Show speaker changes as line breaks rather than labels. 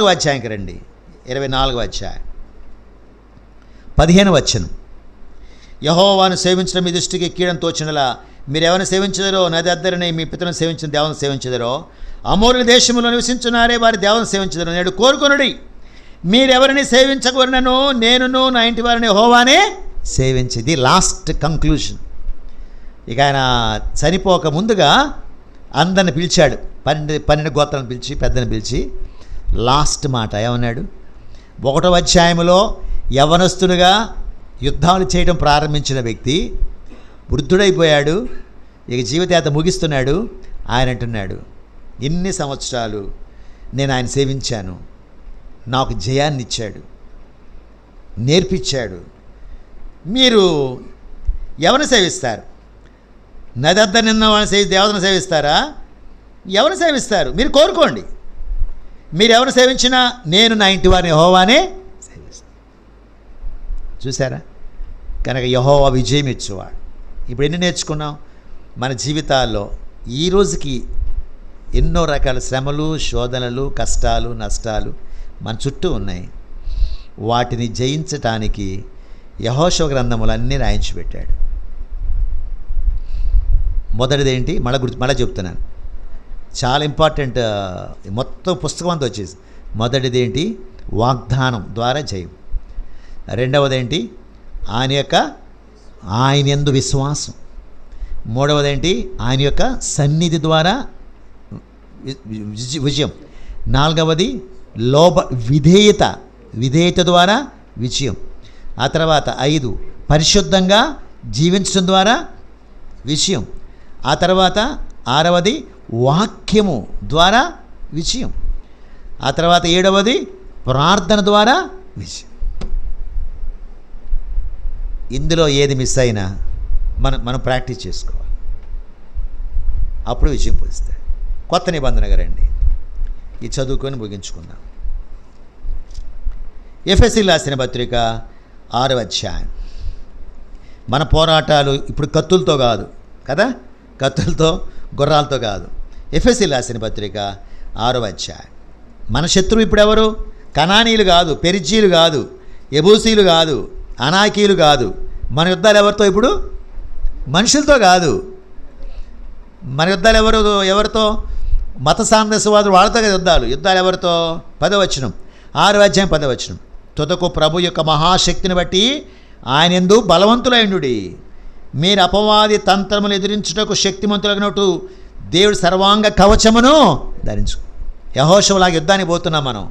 అధ్యాయంకి రండి. 24వ అధ్యాయం 15వ వచనం. యెహోవాను సేవించడం మీ దృష్టికి కీడని తోచినలా మీరు ఎవరిని సేవించదరో నది అద్దరిని మీ పితరులను సేవించిన దేవుని సేవించదరో అమోరుల దేశంలో నివసించున్నారే వారి దేవుని సేవించదరో నేడు కోరుకొనుడి. మీరెవరిని సేవించకూడనను నేనును నా ఇంటి వారిని యెహోవానే సేవించేది. Last conclusion. ఇక ఆయన చనిపోక ముందుగా అందరిని పిలిచాడు. 12 గోత్రాలను పిలిచి పెద్దని పిలిచి లాస్ట్ మాట ఏమన్నాడు? 1వ అధ్యాయంలో యవనస్తుడుగా యుద్ధాలు చేయడం ప్రారంభించిన వ్యక్తి వృద్ధుడైపోయాడు, ఇక జీవితయాత్ర ముగిస్తున్నాడు. ఆయన అంటున్నాడు, ఇన్ని సంవత్సరాలు నేను ఆయన సేవించాను, నాకు జయాన్ని ఇచ్చాడు, నేర్పించాడు. మీరు ఎవరిని సేవిస్తారు? నదద్ద నిన్న వాళ్ళని దేవతను సేవిస్తారా? ఎవరిని సేవిస్తారు? మీరు కోరుకోండి. మీరు ఎవరిని సేవించినా నేను నా ఇంటి వారిని యెహోవానే సేవిస్తాను. చూసారా? కనుక యెహోవా విజయం ఇచ్చేవాడు. ఇప్పుడు ఎన్ని నేర్చుకున్నాం మన జీవితాల్లో? ఈ రోజుకి ఎన్నో రకాల శ్రమలు, శోధనలు, కష్టాలు, నష్టాలు మన చుట్టూ ఉన్నాయి. వాటిని జయించటానికి యెహోషువ గ్రంథములన్నీ రాయించి పెట్టాడు. మొదటిదేంటి? మళ్ళీ చెప్తున్నాను, చాలా ఇంపార్టెంట్. మొత్తం పుస్తకం అంతా వచ్చేసి మొదటిదేంటి? వాగ్దానం ద్వారా జయం. రెండవదేంటి? ఆయన యందు విశ్వాసం. మూడవదేంటి? ఆయన యొక్క సన్నిధి ద్వారా విజయం. నాలుగవది విధేయత ద్వారా విజయం. ఆ తర్వాత 5 పరిశుద్ధంగా జీవించడం ద్వారా విజయం. ఆ తర్వాత 6వది వాక్యము ద్వారా విజయం. ఆ తర్వాత 7వది ప్రార్థన ద్వారా విజయం. ఇందులో ఏది మిస్ అయినా మనం ప్రాక్టీస్ చేసుకోవాలి, అప్పుడు విజయం పొందుతాయి. కొత్త నిబంధనగా రండి, ఈ చదువుకొని ముగించుకుందాం. ఎఫెసీయులకు రాసిన పత్రిక 6వ అధ్యాయం. మన పోరాటాలు ఇప్పుడు కత్తులతో కాదు కదా, కత్తులతో గుర్రాలతో కాదు. ఎఫెసీయులకు రాసిన పత్రిక 6వ అధ్యాయం. మన శత్రువు ఇప్పుడు ఎవరు? కనానీయులు కాదు, పెరిజీలు కాదు, యెబూసీలు కాదు, అనాకీలు కాదు. మన యుద్ధాలు ఎవరితో? ఇప్పుడు మనుషులతో కాదు. మన యుద్ధాలు ఎవరితో? మత సామరస్యవాదులు, వాళ్ళతో యుద్ధాలు ఎవరితో? 10వ వచనం, 6వ అధ్యాయం 10వ వచనం. తుదకు ప్రభు యొక్క మహాశక్తిని బట్టి ఆయన యందు బలవంతులైండుడి. మీరు అపవాది తంత్రములు ఎదిరించుటకు శక్తిమంతులగినట్టు దేవుడు సర్వాంగ కవచమును ధరించు. యెహోషువలాగా యుద్ధానికి పోతున్నాం మనం.